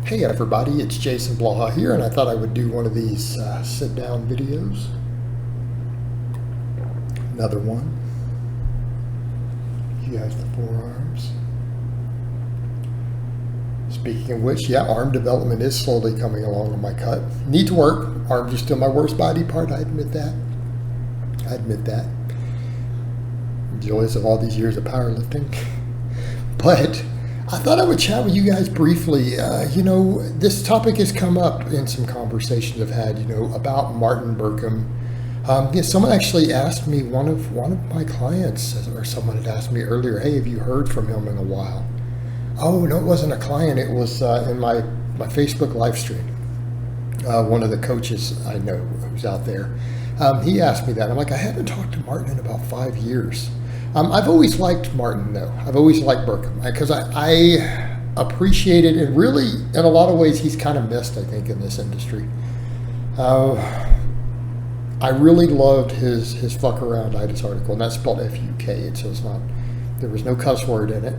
Hey everybody, it's Jason Blaha here, and I thought I would do one of these sit-down videos. Another one. You guys, the forearms. Speaking of which, yeah, arm development is slowly coming along on my cut. Need to work. Arms are still my worst body part, I admit that. Joys of all these years of powerlifting. But I thought I would chat with you guys briefly. This topic has come up in some conversations I've had, about Martin Berkhan. Someone actually asked me, one of my clients, or someone had asked me earlier, hey, have you heard from him in a while? Oh, no, it wasn't a client. It was in my Facebook live stream. One of the coaches I know who's out there. He asked me that. I'm like, I haven't talked to Martin in about 5 years. I've always liked Martin, though. I've always liked Berkhan because I appreciate it, and really, in a lot of ways, he's kind of missed, I think, in this industry. I really loved his fuck around-itis article, and that's spelled F-U-K, so it's not, there was no cuss word in it.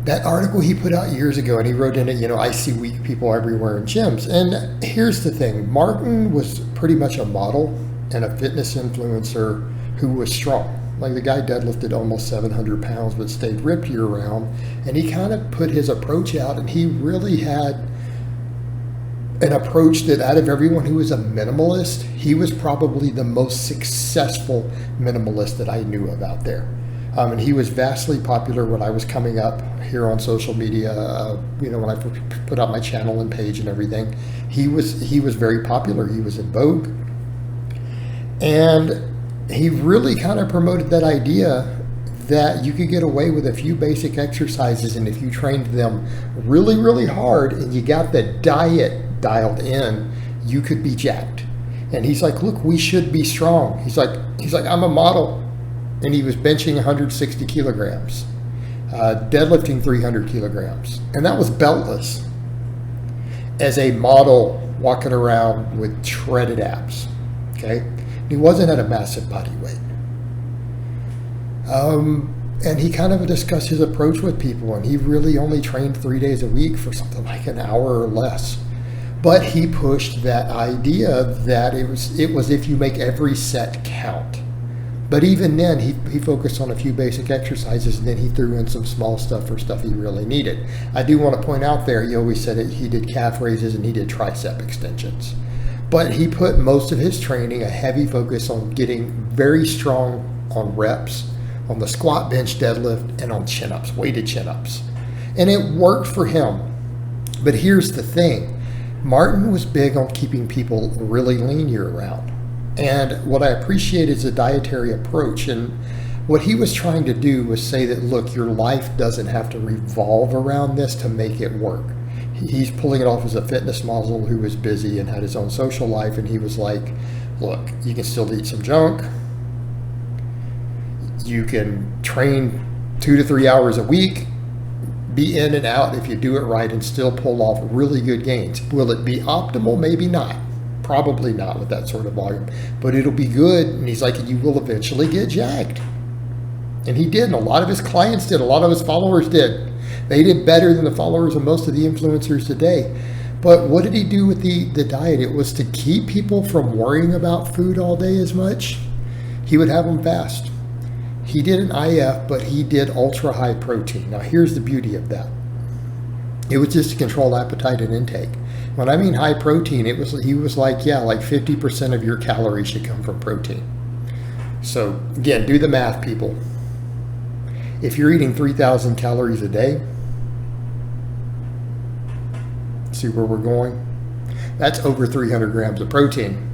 That article he put out years ago, and he wrote in it, I see weak people everywhere in gyms. And here's the thing, Martin was pretty much a model and a fitness influencer who was strong. Like, the guy deadlifted almost 700 pounds but stayed ripped year round, and he kind of put his approach out, and he really had an approach that out of everyone who was a minimalist, he was probably the most successful minimalist that I knew of out there. And he was vastly popular when I was coming up here on social media, when I put out my channel and page and everything. He was very popular. He was in vogue. And he really kind of promoted that idea that you could get away with a few basic exercises, and if you trained them really, really hard and you got the diet dialed in, you could be jacked. And he's like, look, we should be strong. He's like, I'm a model. And he was benching 160 kilograms, deadlifting 300 kilograms. And that was beltless as a model walking around with shredded abs, okay? He wasn't at a massive body weight. And he kind of discussed his approach with people, and he really only trained 3 days a week for something like an hour or less. But he pushed that idea that it was if you make every set count. But even then, he focused on a few basic exercises, and then he threw in some small stuff for stuff he really needed. I do want to point out there, he always said he did calf raises and he did tricep extensions. But he put most of his training, a heavy focus on getting very strong on reps, on the squat, bench, deadlift, and on chin-ups, weighted chin-ups. And it worked for him. But here's the thing. Martin was big on keeping people really lean year-round. And what I appreciate is a dietary approach. And what he was trying to do was say that, look, your life doesn't have to revolve around this to make it work. He's pulling it off as a fitness model who was busy and had his own social life. And he was like, look, you can still eat some junk. You can train 2 to 3 hours a week, be in and out if you do it right, and still pull off really good gains. Will it be optimal? Maybe not. Probably not with that sort of volume, but it'll be good. And he's like, you will eventually get jacked. And he did, and a lot of his clients did, a lot of his followers did. They did better than the followers of most of the influencers today. But what did he do with the diet? It was to keep people from worrying about food all day as much. He would have them fast. He did an IF, but he did ultra high protein. Now here's the beauty of that. It was just to control appetite and intake. When I mean high protein, he was like, yeah, like 50% of your calories should come from protein. So again, do the math, people. If you're eating 3,000 calories a day, see where we're going? That's over 300 grams of protein.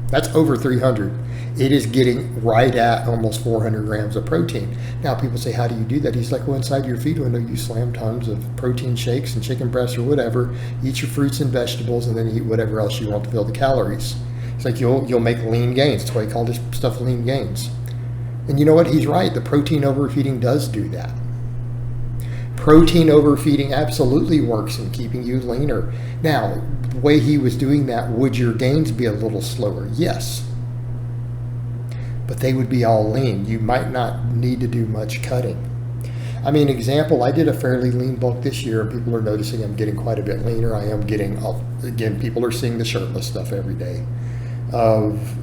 That's over 300. It is getting right at almost 400 grams of protein. Now people say, how do you do that? He's like, well, inside your feed window, you slam tons of protein shakes and chicken breasts or whatever, eat your fruits and vegetables, and then eat whatever else you want to fill the calories. It's like you'll make lean gains. That's why he called this stuff lean gains. And you know what? He's right. The protein overfeeding does do that. Protein overfeeding absolutely works in keeping you leaner. Now, the way he was doing that, would your gains be a little slower? Yes. But they would be all lean. You might not need to do much cutting. I mean, example, I did a fairly lean bulk this year, and people are noticing I'm getting quite a bit leaner. I am getting, again, people are seeing the shirtless stuff every day of,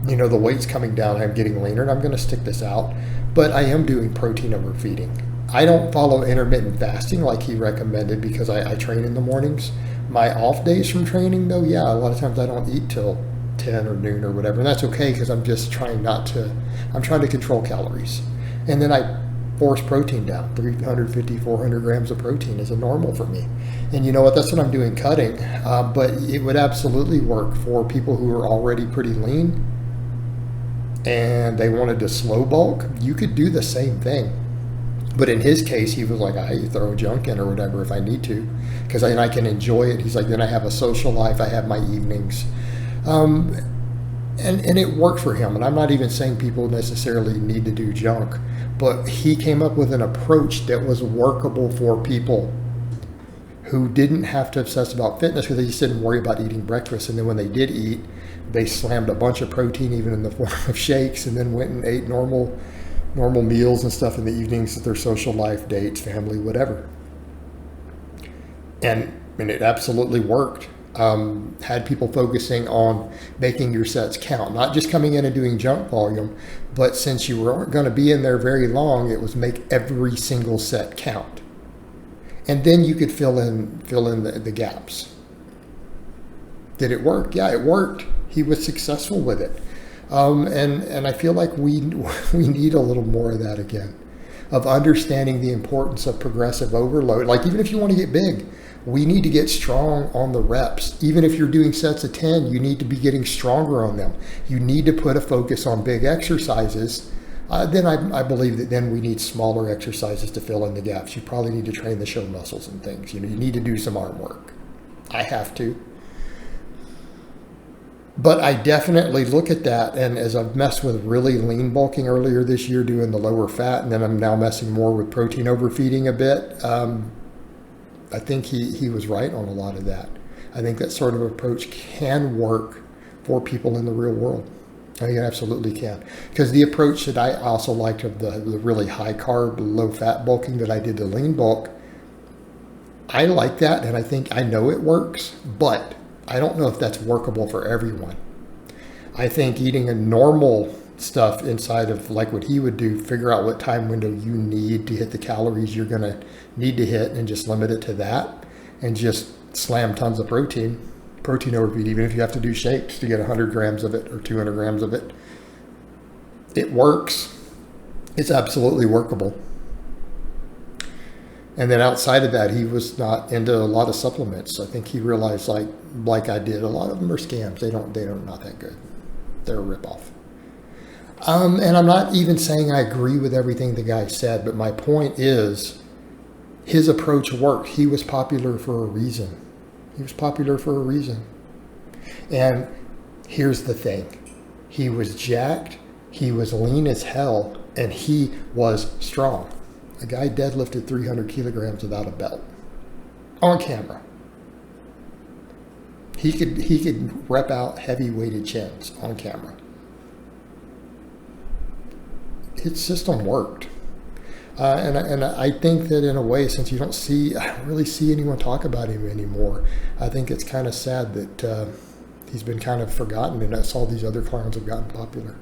you know, the weight's coming down, I'm getting leaner, and I'm going to stick this out. But I am doing protein overfeeding. I don't follow intermittent fasting like he recommended because I train in the mornings. My off days from training, though, yeah, a lot of times I don't eat till 10 or noon or whatever, and that's okay because I'm just trying I'm trying to control calories. And then I force protein down. 350, 400 grams of protein is a normal for me. And you know what? That's what I'm doing cutting. But it would absolutely work for people who are already pretty lean and they wanted to slow bulk. You could do the same thing. But in his case, he was like, I throw junk in or whatever if I need to, because I can enjoy it. He's like, then I have a social life. I have my evenings. And it worked for him. And I'm not even saying people necessarily need to do junk, but he came up with an approach that was workable for people who didn't have to obsess about fitness because they just didn't worry about eating breakfast. And then when they did eat, they slammed a bunch of protein, even in the form of shakes, and then went and ate normal meals and stuff in the evenings at their social life, dates, family, whatever. And it absolutely worked. Had people focusing on making your sets count, not just coming in and doing junk volume, but since you weren't going to be in there very long, it was make every single set count. And then you could fill in the gaps. Did it work? Yeah, it worked. He was successful with it. And I feel like we need a little more of that again, of understanding the importance of progressive overload. Like even if you want to get big, we need to get strong on the reps. Even if you're doing sets of 10, you need to be getting stronger on them. You need to put a focus on big exercises. Then I believe that then we need smaller exercises to fill in the gaps. You probably need to train the show muscles and things. You need to do some arm work. I have to. But I definitely look at that, and as I've messed with really lean bulking earlier this year, doing the lower fat, and then I'm now messing more with protein overfeeding a bit, I think he was right on a lot of that. I think that sort of approach can work for people in the real world. I think it absolutely can. Because the approach that I also liked of the really high carb, low fat bulking that I did the lean bulk, I like that, and I know it works, but I don't know if that's workable for everyone. I think eating a normal stuff inside of like what he would do, figure out what time window you need to hit the calories you're going to need to hit and just limit it to that and just slam tons of protein overfeed, even if you have to do shakes to get 100 grams of it or 200 grams of it. It works. It's absolutely workable. And then outside of that, he was not into a lot of supplements. I think he realized, like I did, a lot of them are scams. They're not that good. They're a ripoff. And I'm not even saying I agree with everything the guy said, but my point is his approach worked. He was popular for a reason. And here's the thing. He was jacked, he was lean as hell, and he was strong. A guy deadlifted 300 kilograms without a belt on camera. He could rep out heavy weighted chins on camera. His system worked. And I think that in a way, since I don't really see anyone talk about him anymore, I think it's kind of sad that he's been kind of forgotten, and that's all these other clowns have gotten popular.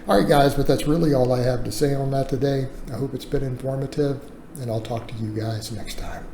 All right, guys, but that's really all I have to say on that today. I hope it's been informative, and I'll talk to you guys next time.